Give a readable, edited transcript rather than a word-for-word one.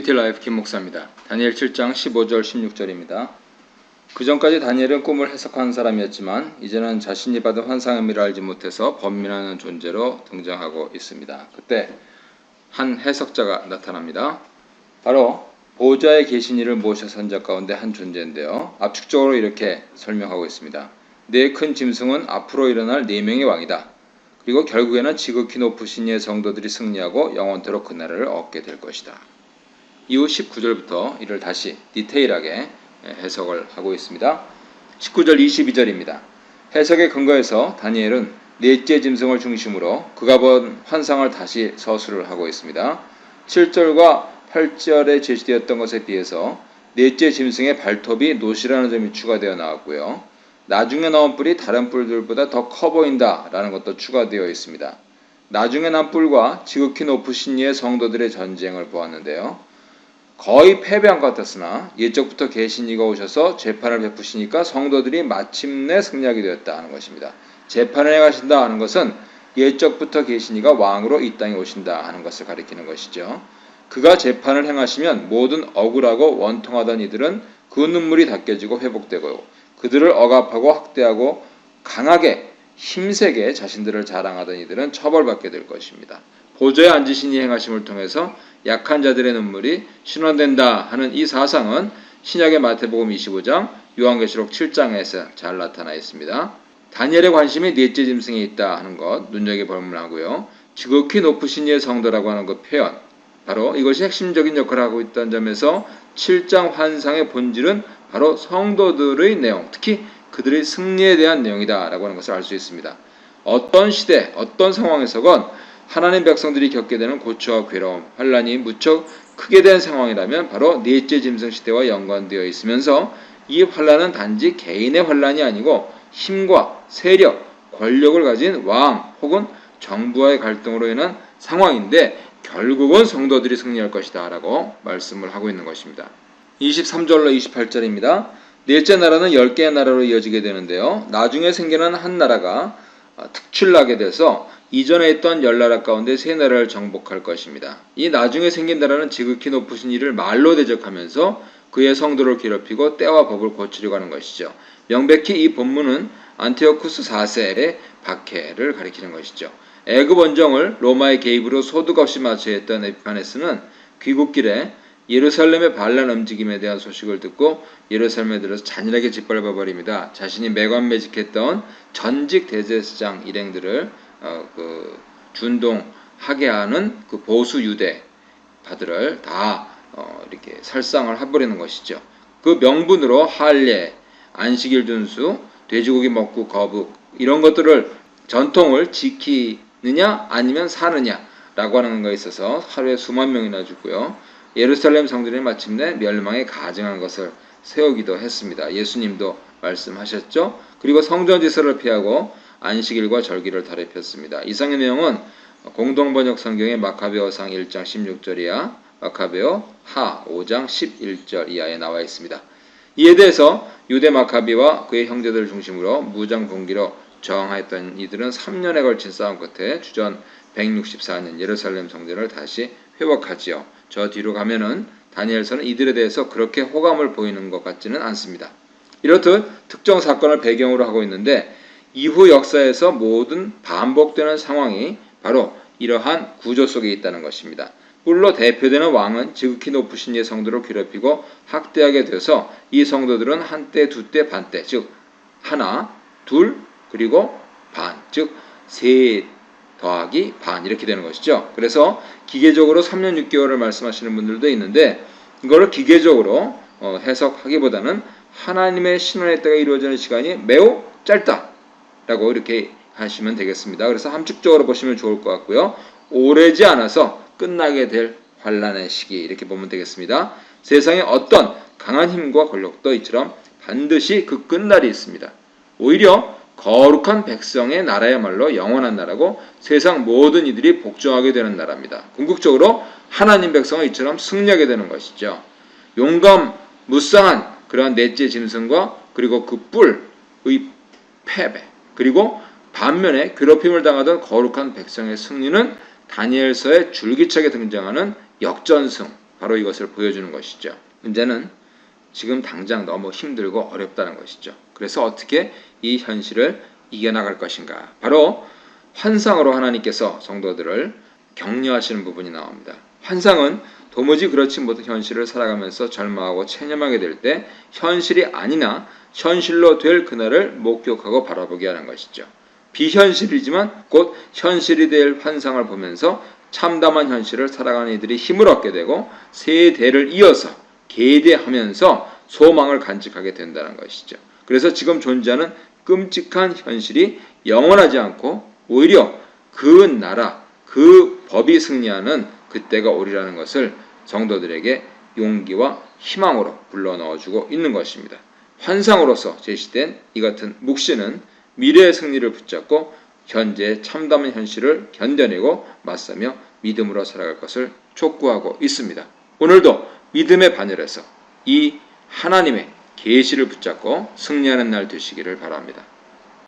큐티 라이프 김 목사입니다. 다니엘 7장 15절 16절입니다. 그 전까지 다니엘은 꿈을 해석한 사람이었지만 이제는 자신이 받은 환상의 의미를 알지 못해서 번민하는 존재로 등장하고 있습니다. 그때 한 해석자가 나타납니다. 바로 보좌에 계신 이를 모셔선 자 가운데 한 존재인데요. 압축적으로 이렇게 설명하고 있습니다. 네 큰 짐승은 앞으로 일어날 4명의 왕이다. 그리고 결국에는 지극히 높으신 이의 성도들이 승리하고 영원토록 그 나라를 얻게 될 것이다. 이후 19절부터 이를 다시 디테일하게 해석을 하고 있습니다. 19절 22절입니다. 해석의 근거에서 다니엘은 넷째 짐승을 중심으로 그가 본 환상을 다시 서술을 하고 있습니다. 7절과 8절에 제시되었던 것에 비해서 넷째 짐승의 발톱이 노시라는 점이 추가되어 나왔고요. 나중에 나온 뿔이 다른 뿔들보다 더 커 보인다라는 것도 추가되어 있습니다. 나중에 난 뿔과 지극히 높으신 이의 성도들의 전쟁을 보았는데요. 거의 패배한 것 같았으나 예적부터 계신 이가 오셔서 재판을 베푸시니까 성도들이 마침내 승리하게 되었다 하는 것입니다. 재판을 행하신다 하는 것은 예적부터 계신 이가 왕으로 이 땅에 오신다 하는 것을 가리키는 것이죠. 그가 재판을 행하시면 모든 억울하고 원통하던 이들은 그 눈물이 닦여지고 회복되고 그들을 억압하고 학대하고 강하게 힘세게 자신들을 자랑하던 이들은 처벌받게 될 것입니다. 보좌에 앉으신 이 행하심을 통해서 약한 자들의 눈물이 신원된다 하는 이 사상은 신약의 마태복음 25장, 요한계시록 7장에서 잘 나타나 있습니다. 다니엘의 관심이 넷째 짐승에 있다 하는 것 눈여겨볼 만하고요. 지극히 높으신 이의 성도라고 하는 그 표현, 바로 이것이 핵심적인 역할을 하고 있다는 점에서 7장 환상의 본질은 바로 성도들의 내용, 특히 그들의 승리에 대한 내용이다 라고 하는 것을 알 수 있습니다. 어떤 시대, 어떤 상황에서건 하나님 백성들이 겪게 되는 고초와 괴로움, 환란이 무척 크게 된 상황이라면 바로 넷째 짐승 시대와 연관되어 있으면서 이 환란은 단지 개인의 환란이 아니고 힘과 세력, 권력을 가진 왕 혹은 정부와의 갈등으로 인한 상황인데 결국은 성도들이 승리할 것이다 라고 말씀을 하고 있는 것입니다. 23절로 28절입니다. 넷째 나라는 10개의 나라로 이어지게 되는데요. 나중에 생기는 한 나라가 특출나게 돼서 이전에 있던 10나라 가운데 3나라를 정복할 것입니다. 이 나중에 생긴 나라는 지극히 높으신 이를 말로 대적하면서 그의 성도를 괴롭히고 때와 법을 고치려고 하는 것이죠. 명백히 이 본문은 안티오쿠스 4세의 박해를 가리키는 것이죠. 애굽 원정을 로마의 개입으로 소득 없이 마쳐했던 에피파네스는 귀국길에 예루살렘의 반란 움직임에 대한 소식을 듣고 예루살렘에 들어서 잔인하게 짓밟아 버립니다. 자신이 매관매직했던 전직 대제사장 일행들을 준동하게 하는 그 보수 유대파들을 다 이렇게 살상을 해버리는 것이죠. 그 명분으로 할례, 안식일 준수, 돼지고기 먹고 거북 이런 것들을 전통을 지키느냐 아니면 사느냐라고 하는 것에 있어서 하루에 수만 명이나 죽고요. 예루살렘 성전이 마침내 멸망에 가증한 것을 세우기도 했습니다. 예수님도 말씀하셨죠. 그리고 성전지서를 피하고 안식일과 절기를 더럽혔습니다. 이상의 내용은 공동번역 성경의 마카베오상 1장 16절이야 마카베오 하 5장 11절 이하에 나와 있습니다. 이에 대해서 유대 마카비와 그의 형제들을 중심으로 무장 봉기로 저항하였던 이들은 3년에 걸친 싸움 끝에 주전 164년 예루살렘 성전을 다시 회복하지요. 저 뒤로 가면은 다니엘서는 이들에 대해서 그렇게 호감을 보이는 것 같지는 않습니다. 이렇듯 특정 사건을 배경으로 하고 있는데 이후 역사에서 모든 반복되는 상황이 바로 이러한 구조 속에 있다는 것입니다. 뿔로 대표되는 왕은 지극히 높으신 이의 성도를 괴롭히고 학대하게 돼서 이 성도들은 한때, 두때, 반때, 즉 하나, 둘, 그리고 반, 즉 세 더하기 반 이렇게 되는 것이죠. 그래서 기계적으로 3년 6개월을 말씀하시는 분들도 있는데 이거를 기계적으로 해석하기보다는 하나님의 신원의 때가 이루어지는 시간이 매우 짧다라고 이렇게 하시면 되겠습니다. 그래서 함축적으로 보시면 좋을 것 같고요. 오래지 않아서 끝나게 될 환란의 시기 이렇게 보면 되겠습니다. 세상에 어떤 강한 힘과 권력도 이처럼 반드시 그 끝날이 있습니다. 오히려 거룩한 백성의 나라야말로 영원한 나라고 세상 모든 이들이 복종하게 되는 나라입니다. 궁극적으로 하나님 백성은 이처럼 승리하게 되는 것이죠. 용감 무쌍한 그러한 넷째 짐승과 그리고 그 뿔의 패배 그리고 반면에 괴롭힘을 당하던 거룩한 백성의 승리는 다니엘서에 줄기차게 등장하는 역전승 바로 이것을 보여주는 것이죠. 문제는 지금 당장 너무 힘들고 어렵다는 것이죠. 그래서 어떻게 이 현실을 이겨나갈 것인가? 바로 환상으로 하나님께서 성도들을 격려하시는 부분이 나옵니다. 환상은 도무지 그렇지 못한 현실을 살아가면서 절망하고 체념하게 될 때 현실이 아니나 현실로 될 그날을 목격하고 바라보게 하는 것이죠. 비현실이지만 곧 현실이 될 환상을 보면서 참담한 현실을 살아가는 이들이 힘을 얻게 되고 세대를 이어서 계대하면서 소망을 간직하게 된다는 것이죠. 그래서 지금 존재하는 끔찍한 현실이 영원하지 않고 오히려 그 나라, 그 법이 승리하는 그때가 오리라는 것을 성도들에게 용기와 희망으로 불러넣어주고 있는 것입니다. 환상으로서 제시된 이 같은 묵시는 미래의 승리를 붙잡고 현재의 참담한 현실을 견뎌내고 맞서며 믿음으로 살아갈 것을 촉구하고 있습니다. 오늘도 믿음의 반열에서 이 하나님의 계시를 붙잡고 승리하는 날 되시기를 바랍니다.